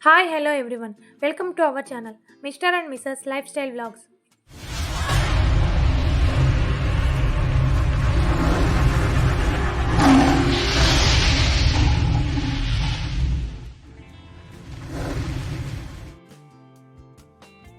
Hi, hello everyone. Welcome to our channel, Mr. and Mrs. Lifestyle Vlogs.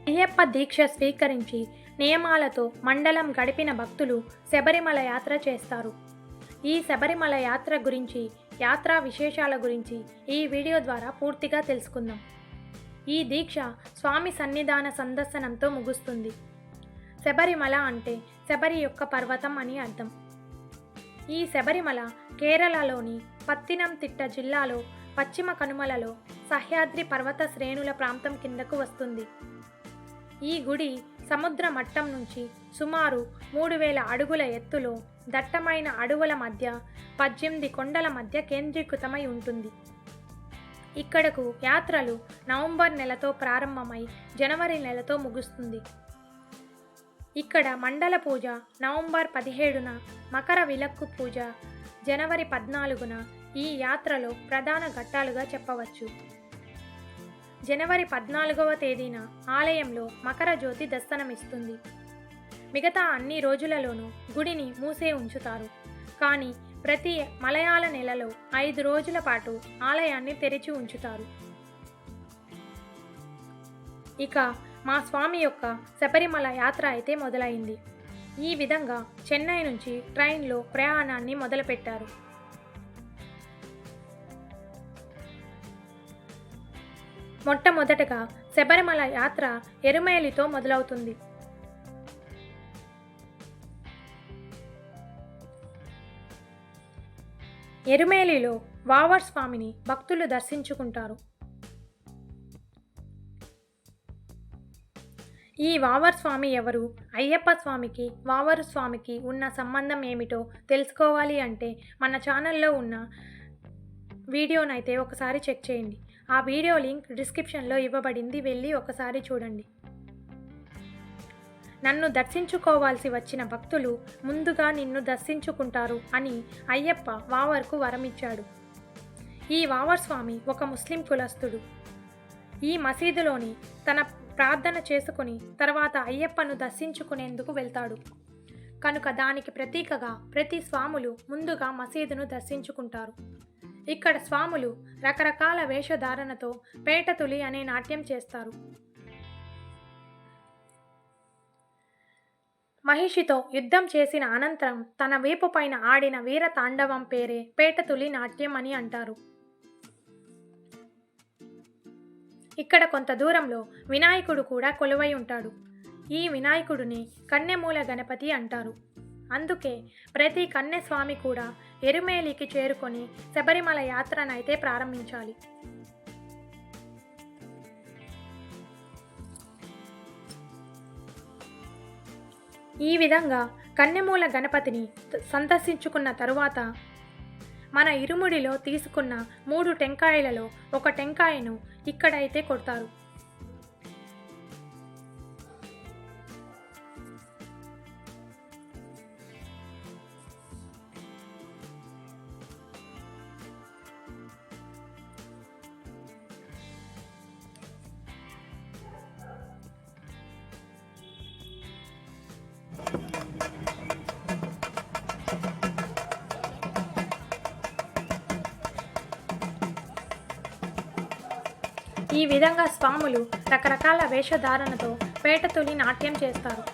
Ayyappa దీక్ష స్వీకరించి నియమాలతో మండలం గడిపిన భక్తులు శబరిమల యాత్ర చేస్తారు. ఈ శబరిమల యాత్ర గురించి, యాత్రా విశేషాల గురించి ఈ వీడియో ద్వారా పూర్తిగా తెలుసుకుందాం. ఈ దీక్ష స్వామి సన్నిధాన సందర్శనంతో ముగుస్తుంది. శబరిమల అంటే శబరి యొక్క పర్వతం అని అర్థం. ఈ శబరిమల కేరళలోని పత్తినంతిట్ట జిల్లాలో పశ్చిమ కనుమలలో సహ్యాద్రి పర్వత శ్రేణుల ప్రాంతం కిందకు వస్తుంది. ఈ గుడి సముద్ర మట్టం నుంచి సుమారు 3000 అడుగుల ఎత్తులో దట్టమైన అడవుల మధ్య 18 కొండల మధ్య కేంద్రీకృతమై ఉంటుంది. ఇక్కడకు యాత్రలు నవంబర్ నెలతో ప్రారంభమై జనవరి నెలతో ముగుస్తుంది. ఇక్కడ మండల పూజ నవంబర్ 17న, మకర విలక్కు పూజ జనవరి 14న ఈ యాత్రలో ప్రధాన ఘట్టాలుగా చెప్పవచ్చు. జనవరి 14వ తేదీన ఆలయంలో మకర జ్యోతి దర్శనమిస్తుంది. మిగతా అన్ని రోజులలోనూ గుడిని మూసే ఉంచుతారు. కానీ ప్రతి మలయాళ నెలలో 5 రోజుల పాటు ఆలయాన్ని తెరిచి ఉంచుతారు. ఇక మా స్వామి యొక్క శబరిమల యాత్ర అయితే మొదలైంది. ఈ విధంగా చెన్నై నుంచి ట్రైన్లో ప్రయాణాన్ని మొదలుపెట్టారు. మొట్టమొదటగా శబరిమల యాత్ర ఎరుమేలితో మొదలవుతుంది. ఎరుమేలిలో వావర్ స్వామిని భక్తులు దర్శించుకుంటారు. ఈ వావర్ స్వామి ఎవరు, అయ్యప్ప స్వామికి వావరు స్వామికి ఉన్న సంబంధం ఏమిటో తెలుసుకోవాలి అంటే మన ఛానల్లో ఉన్న వీడియోనైతే ఒకసారి చెక్ చేయండి. ఆ వీడియో లింక్ డిస్క్రిప్షన్లో ఇవ్వబడింది, వెళ్ళి ఒకసారి చూడండి. నన్ను దర్శించుకోవాల్సి వచ్చిన భక్తులు ముందుగా నిన్ను దర్శించుకుంటారు అని అయ్యప్ప వావర్కు వరమిచ్చాడు. ఈ వావర్ స్వామి ఒక ముస్లిం కులస్తుడు. ఈ మసీదులోని తన ప్రార్థన చేసుకుని తర్వాత అయ్యప్పను దర్శించుకునేందుకు వెళ్తాడు. కనుక దానికి ప్రతీకగా ప్రతి స్వాములు ముందుగా మసీదును దర్శించుకుంటారు. ఇక్కడ స్వాములు రకరకాల వేషధారణతో పేటతులి అనే నాట్యం చేస్తారు. మహిషితో యుద్ధం చేసిన అనంతరం తన వీపు పైన ఆడిన వీర తాండవం పేరే పేటతులి నాట్యం అని అంటారు. ఇక్కడ కొంత దూరంలో వినాయకుడు కూడా కొలువై ఉంటాడు. ఈ వినాయకుడిని కన్నెమూల గణపతి అంటారు. అందుకే ప్రతి కన్యస్వామి కూడా ఎరుమేలికి చేరుకొని శబరిమల యాత్రనైతే ప్రారంభించాలి. ఈ విధంగా కన్నెమూల గణపతిని సందర్శించుకున్న తరువాత మన ఇరుముడిలో తీసుకున్న 3 టెంకాయలలో ఒక టెంకాయను ఇక్కడైతే కొడతారు. ఈ విధంగా స్వాములు రకరకాల వేషధారణతో పేటతులి నాట్యం చేస్తారు.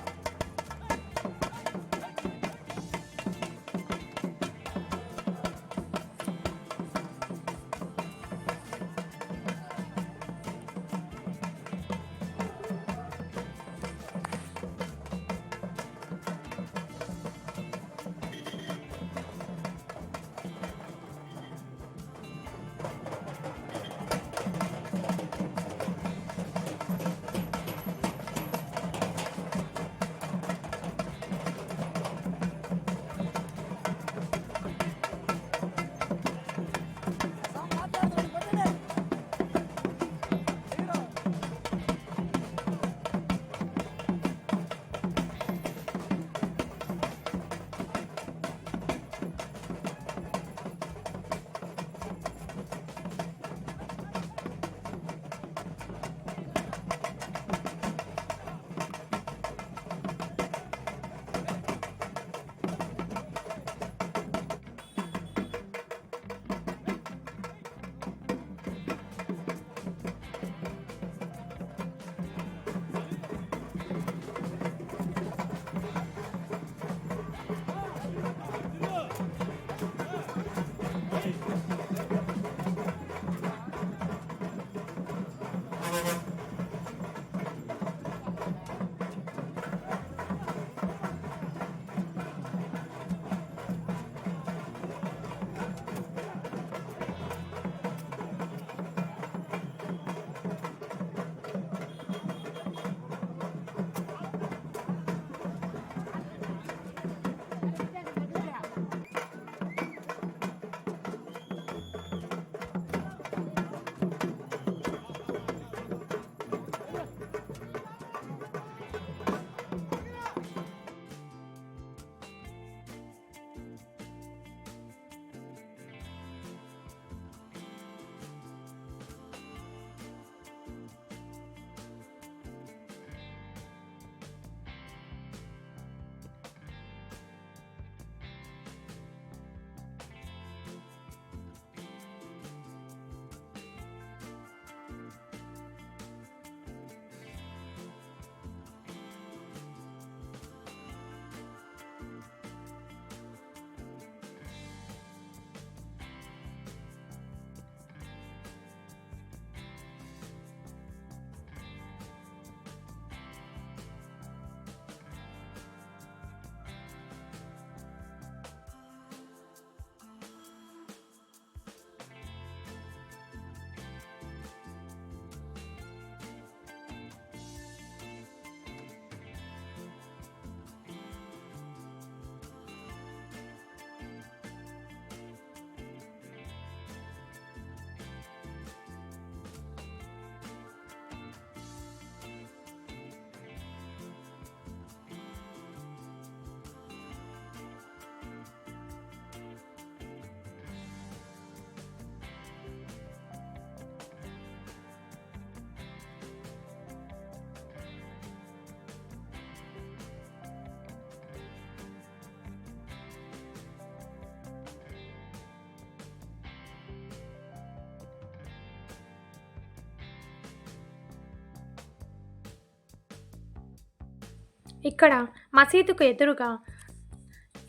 ఇక్కడ మసీదుకు ఎదురుగా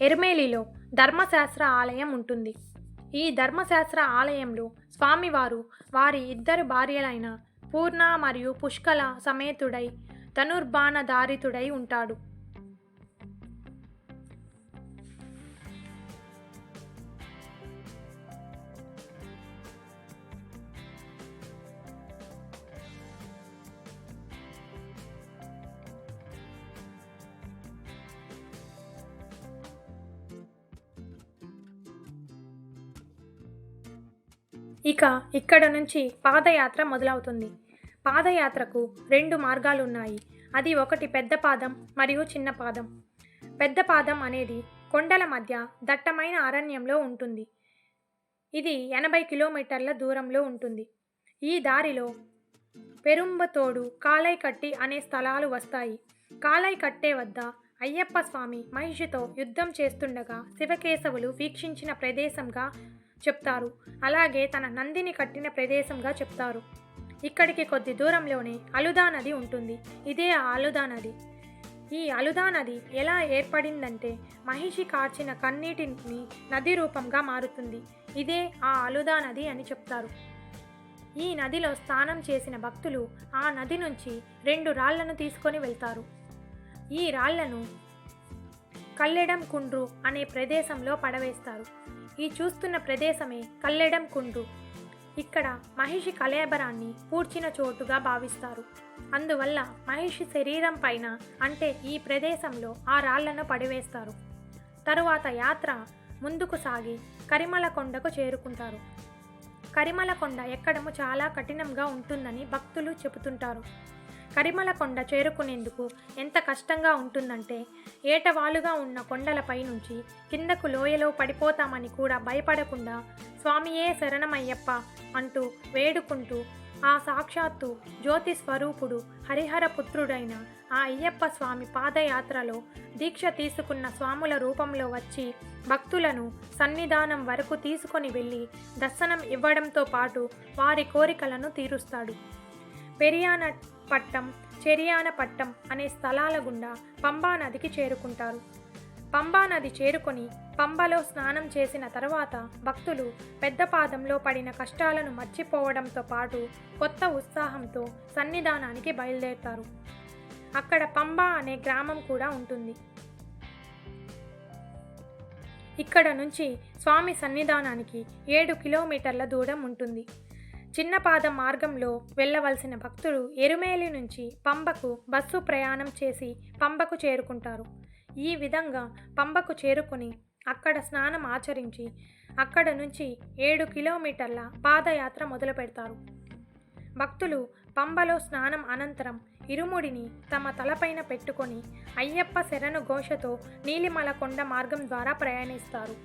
ఎర్మేలిలో ధర్మశాస్త్ర ఆలయం ఉంటుంది. ఈ ధర్మశాస్త్ర ఆలయంలో స్వామివారు వారి ఇద్దరు భార్యలైన పూర్ణ మరియు పుష్కల సమేతుడై ధనుర్బాణధారితుడై ఉంటాడు. ఇక ఇక్కడ నుంచి పాదయాత్ర మొదలవుతుంది. పాదయాత్రకు 2 మార్గాలు ఉన్నాయి. అది ఒకటి పెద్ద పాదం మరియు చిన్న పాదం. పెద్ద పాదం అనేది కొండల మధ్య దట్టమైన అరణ్యంలో ఉంటుంది. ఇది 80 కిలోమీటర్ల దూరంలో ఉంటుంది. ఈ దారిలో పెరుంబతోడు, కాలైకట్టి అనే స్థలాలు వస్తాయి. కాలైకట్టే వద్ద అయ్యప్ప స్వామి మహిషితో యుద్ధం చేస్తుండగా శివకేశవులు వీక్షించిన ప్రదేశంగా చెప్తారు. అలాగే తన నందిని కట్టిన ప్రదేశంగా చెప్తారు. ఇక్కడికి కొద్ది దూరంలోనే అలుదా నది ఉంటుంది. ఇదే ఆ అలుదా నది. ఈ అలుదా నది ఎలా ఏర్పడిందంటే మహిషి కార్చిన కన్నీటిని నది రూపంగా మారుతుంది. ఇదే ఆ అలుదా నది అని చెప్తారు. ఈ నదిలో స్నానం చేసిన భక్తులు ఆ నది నుంచి 2 రాళ్లను తీసుకొని వెళ్తారు. ఈ రాళ్లను కల్లెడం కుండ్రు అనే ప్రదేశంలో పడవేస్తారు. ఈ చూస్తున్న ప్రదేశమే కల్లెడం కుండ్రు. ఇక్కడ మహిషి కళేబరాన్ని పూడ్చిన చోటుగా భావిస్తారు. అందువల్ల మహిషి శరీరం పైన అంటే ఈ ప్రదేశంలో ఆ రాళ్లను పడివేస్తారు. తరువాత యాత్ర ముందుకు సాగి కరిమల కొండకు చేరుకుంటారు. కరిమల కొండ ఎక్కడము చాలా కఠినంగా ఉంటుందని భక్తులు చెబుతుంటారు. కరిమల కొండ చేరుకునేందుకు ఎంత కష్టంగా ఉంటుందంటే ఏటవాలుగా ఉన్న కొండలపై నుంచి కిందకు లోయలో పడిపోతామని కూడా భయపడకుండా స్వామియే శరణమయ్యప్ప అంటూ వేడుకుంటూ ఆ సాక్షాత్తు జ్యోతి స్వరూపుడు హరిహర పుత్రుడైన ఆ అయ్యప్ప స్వామి పాదయాత్రలో దీక్ష తీసుకున్న స్వాముల రూపంలో వచ్చి భక్తులను సన్నిధానం వరకు తీసుకొని వెళ్ళి దర్శనం ఇవ్వడంతో పాటు వారి కోరికలను తీరుస్తాడు. పెరియానపట్టం, చెరియానపట్టం అనే స్థలాల గుండా పంబా నదికి చేరుకుంటారు. పంబా నది చేరుకొని పంబలో స్నానం చేసిన తర్వాత భక్తులు పెద్ద పాదంలో పడిన కష్టాలను మర్చిపోవడంతో పాటు కొత్త ఉత్సాహంతో సన్నిధానానికి బయలుదేరుతారు. అక్కడ పంబా అనే గ్రామం కూడా ఉంటుంది. ఇక్కడ నుంచి స్వామి సన్నిధానానికి 7 కిలోమీటర్ల దూరం ఉంటుంది. చిన్న పాదం మార్గంలో వెళ్ళవలసిన భక్తులు ఎరుమేలి నుంచి పంబకు బస్సు ప్రయాణం చేసి పంబకు చేరుకుంటారు. ఈ విధంగా పంబకు చేరుకుని అక్కడ స్నానం ఆచరించి అక్కడ నుంచి 7 కిలోమీటర్ల పాదయాత్ర మొదలు పెడతారు. భక్తులు పంబలో స్నానం అనంతరం ఇరుముడిని తమ తలపైన పెట్టుకొని అయ్యప్ప శరణు ఘోషతో నీలిమల కొండ మార్గం ద్వారా ప్రయాణిస్తారు.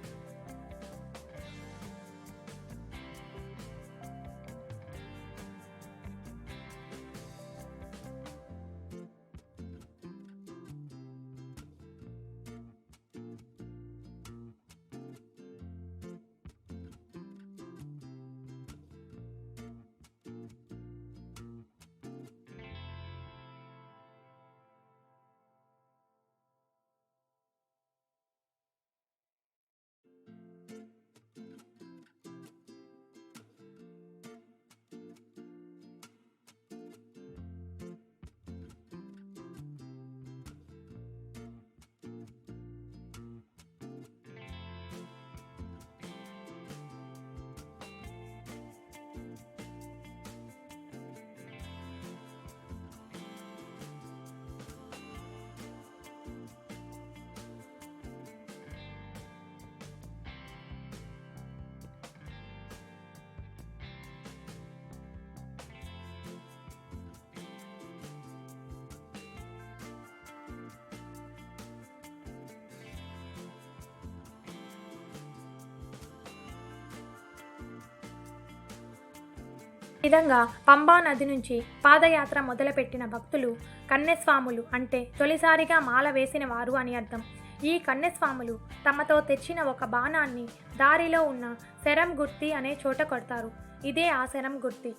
ఈ విధంగా పంబా నది నుంచి పాదయాత్ర మొదలుపెట్టిన భక్తులు కన్యస్వాములు అంటే తొలిసారిగా మాల వేసిన వారు అని అర్థం. ఈ కన్యస్వాములు తమతో తెచ్చిన ఒక బాణాన్ని దారిలో ఉన్న శరం గుర్తి అనే చోట కొడతారు. ఇదే ఆ శరం గుర్తి.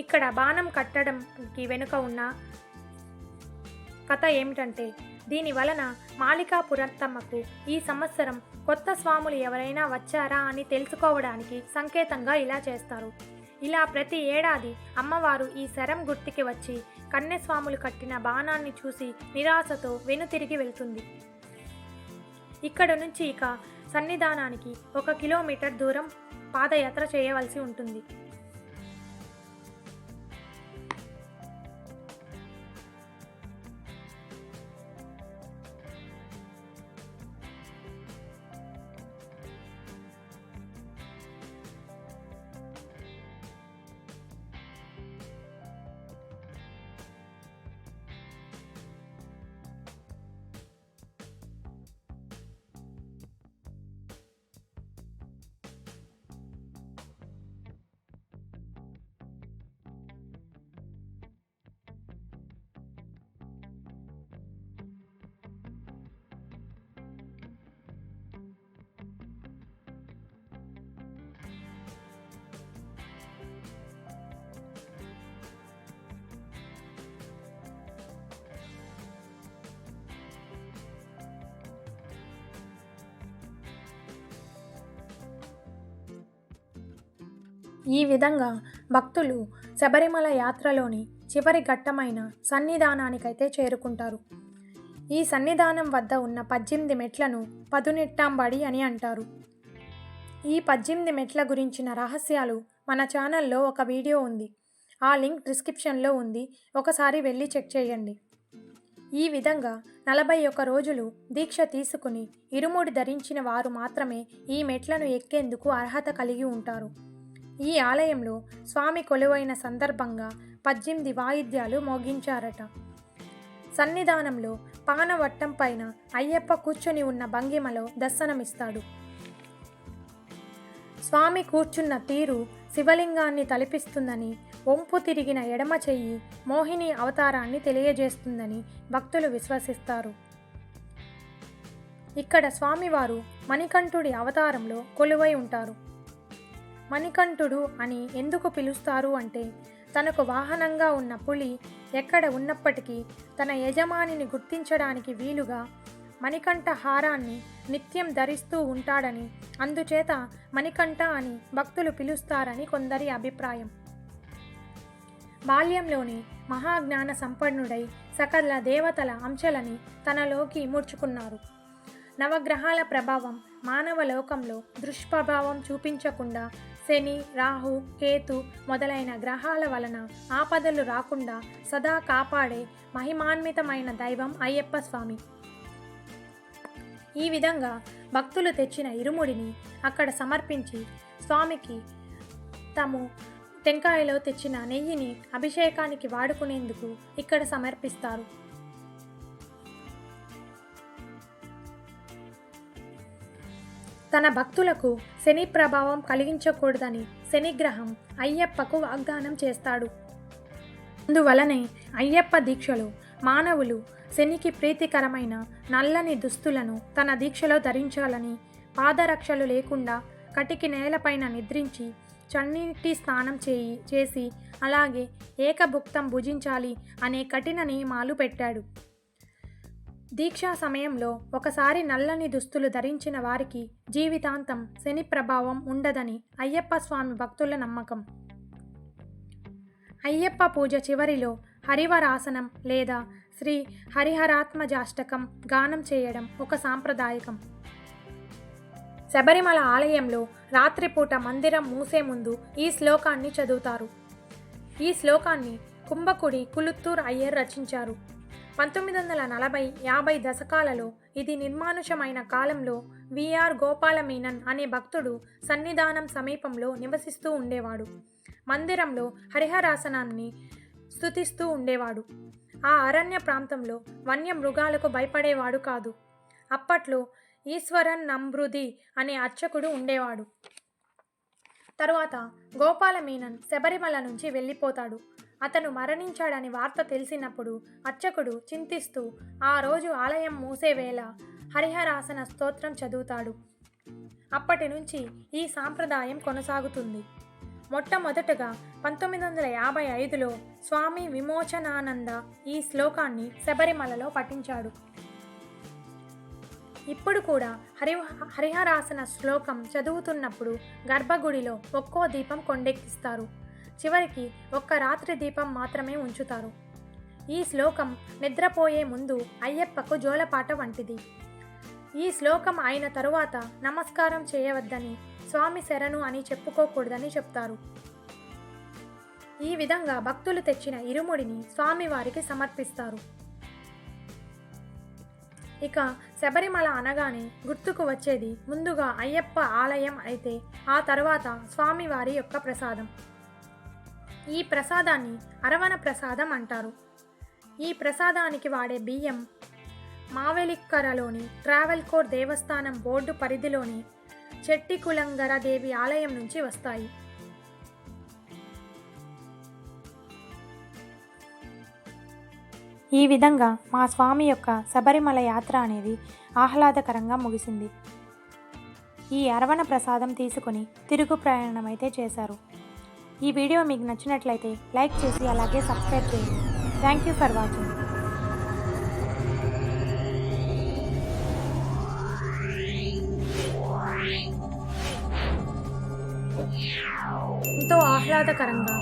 ఇక్కడ బాణం కట్టడంకి వెనుక ఉన్న కథ ఏమిటంటే, దీని వలన మాలికాపురత్తమ్మకు ఈ సంవత్సరం కొత్త స్వాములు ఎవరైనా వచ్చారా అని తెలుసుకోవడానికి సంకేతంగా ఇలా చేస్తారు. ఇలా ప్రతి ఏడాది అమ్మవారు ఈ శరం గుర్తికి వచ్చి కన్యస్వాములు కట్టిన బాణాన్ని చూసి నిరాశతో వెనుతిరిగి వెళ్తుంది. ఇక్కడ నుంచి ఇక సన్నిధానానికి 1 కిలోమీటర్ దూరం పాదయాత్ర చేయవలసి ఉంటుంది. ఈ విధంగా భక్తులు శబరిమల యాత్రలోని చివరి ఘట్టమైన సన్నిధానానికైతే చేరుకుంటారు. ఈ సన్నిధానం వద్ద ఉన్న 18 మెట్లను పదునెట్టాంబడి అని అంటారు. ఈ 18 మెట్ల గురించిన రహస్యాలు మన ఛానల్లో ఒక వీడియో ఉంది. ఆ లింక్ డిస్క్రిప్షన్లో ఉంది. ఒకసారి వెళ్ళి చెక్ చేయండి. ఈ విధంగా 41 రోజులు దీక్ష తీసుకుని ఇరుముడి ధరించిన వారు మాత్రమే ఈ మెట్లను ఎక్కేందుకు అర్హత కలిగి ఉంటారు. ఈ ఆలయంలో స్వామి కొలువైన సందర్భంగా 18 వాయిద్యాలు మోగించారట. సన్నిధానంలో పానవట్టం పైన అయ్యప్ప కూర్చొని ఉన్న భంగిమలో దర్శనమిస్తాడు. స్వామి కూర్చున్న తీరు శివలింగాన్ని తలపిస్తుందని, వంపు తిరిగిన ఎడమ చెయ్యి మోహిని అవతారాన్ని తెలియజేస్తుందని భక్తులు విశ్వసిస్తారు. ఇక్కడ స్వామివారు మణికంఠుడి అవతారంలో కొలువై ఉంటారు. మణికంఠుడు అని ఎందుకు పిలుస్తారు అంటే, తనకు వాహనంగా ఉన్న పులి ఎక్కడ ఉన్నప్పటికీ తన యజమానిని గుర్తించడానికి వీలుగా మణికంఠ హారాన్ని నిత్యం ధరిస్తూ ఉంటాడని, అందుచేత మణికంఠ అని భక్తులు పిలుస్తారని కొందరి అభిప్రాయం. బాల్యంలోనే మహాజ్ఞాన సంపన్నుడై సకల దేవతల అంశలని తనలోకి ఇముడ్చుకున్నారు. నవగ్రహాల ప్రభావం మానవ లోకంలో దుష్ప్రభావం చూపించకుండా శని, రాహు, కేతు మొదలైన గ్రహాల వలన ఆపదలు రాకుండా సదా కాపాడే మహిమాన్వితమైన దైవం అయ్యప్ప స్వామి. ఈ విధంగా భక్తులు తెచ్చిన ఇరుముడిని అక్కడ సమర్పించి స్వామికి తాము టెంకాయలో తెచ్చిన నెయ్యిని అభిషేకానికి వాడుకునేందుకు ఇక్కడ సమర్పిస్తారు. తన భక్తులకు శని ప్రభావం కలిగించకూడదని శనిగ్రహం అయ్యప్పకు వాగ్దానం చేస్తాడు. అందువలనే అయ్యప్ప దీక్షలో మానవులు శనికి ప్రీతికరమైన నల్లని దుస్తులను తన దీక్షలో ధరించాలని, పాదరక్షలు లేకుండా కటికి నేలపైన నిద్రించి చన్నీటి స్నానం చేసి అలాగే ఏకభుక్తం భుజించాలి అనే కఠిన నియమాలు పెట్టాడు. దీక్షా సమయంలో ఒకసారి నల్లని దుస్తులు ధరించిన వారికి జీవితాంతం శని ప్రభావం ఉండదని అయ్యప్ప స్వామి భక్తుల నమ్మకం. అయ్యప్ప పూజ చివరిలో హరివరాసనం లేదా శ్రీ హరిహరాత్మజాష్టకం గానం చేయడం ఒక సాంప్రదాయకం. శబరిమల ఆలయంలో రాత్రిపూట మందిరం మూసే ముందు ఈ శ్లోకాన్ని చదువుతారు. ఈ శ్లోకాన్ని కుంభకుడి కులుత్తూర్ అయ్యర్ రచించారు. 1940-50 దశకాలలో ఇది నిర్మానుషమైన కాలంలో విఆర్ గోపాలమీనన్ అనే భక్తుడు సన్నిధానం సమీపంలో నివసిస్తూ ఉండేవాడు. మందిరంలో హరిహరాసనాన్ని స్తుతిస్తూ ఉండేవాడు. ఆ అరణ్య ప్రాంతంలో వన్య మృగాలకు భయపడేవాడు కాదు. అప్పట్లో ఈశ్వరన్ నమృది అనే అర్చకుడు ఉండేవాడు. తరువాత గోపాలమీనన్ శబరిమల నుంచి వెళ్ళిపోతాడు. అతను మరణించాడని వార్త తెలిసినప్పుడు అర్చకుడు చింతిస్తూ ఆ రోజు ఆలయం మూసే వేళ హరిహరాసన స్తోత్రం చదువుతాడు. అప్పటి నుంచి ఈ సాంప్రదాయం కొనసాగుతుంది. మొట్టమొదటగా 1955లో స్వామి విమోచనానంద ఈ శ్లోకాన్ని శబరిమలలో పఠించాడు. ఇప్పుడు కూడా హరిహరాసన శ్లోకం చదువుతున్నప్పుడు గర్భగుడిలో ఒక్కో దీపం కొండెక్కిస్తారు. చివరికి ఒక్క రాత్రి దీపం మాత్రమే ఉంచుతారు. ఈ శ్లోకం నిద్రపోయే ముందు అయ్యప్పకు జోలపాట వంటిది. ఈ శ్లోకం అయిన తరువాత నమస్కారం చేయవద్దని, స్వామి శరణు అని చెప్పుకోకూడదని చెప్తారు. ఈ విధంగా భక్తులు తెచ్చిన ఇరుముడిని స్వామివారికి సమర్పిస్తారు. ఇక శబరిమల అనగానే గుర్తుకు వచ్చేది ముందుగా అయ్యప్ప ఆలయం అయితే ఆ తర్వాత స్వామివారి యొక్క ప్రసాదం. ఈ ప్రసాదాన్ని అరవణ ప్రసాదం అంటారు. ఈ ప్రసాదానికి వాడే బియ్యం మావెలిక్కరలోని ట్రావెల్కోర్ దేవస్థానం బోర్డు పరిధిలోని చెట్టికులంగర దేవి ఆలయం నుంచి వస్తాయి. ఈ విధంగా మా స్వామి యొక్క శబరిమల యాత్ర అనేది ఆహ్లాదకరంగా ముగిసింది. ఈ అరవణ ప్రసాదం తీసుకొని తిరుగు ప్రయాణం అయితే చేశారు. ఈ వీడియో మీకు నచ్చినట్లయితే లైక్ చేసి అలాగే సబ్స్క్రైబ్ చేయండి. Thank you for watching. ఎంతో ఆహ్లాదకరంగా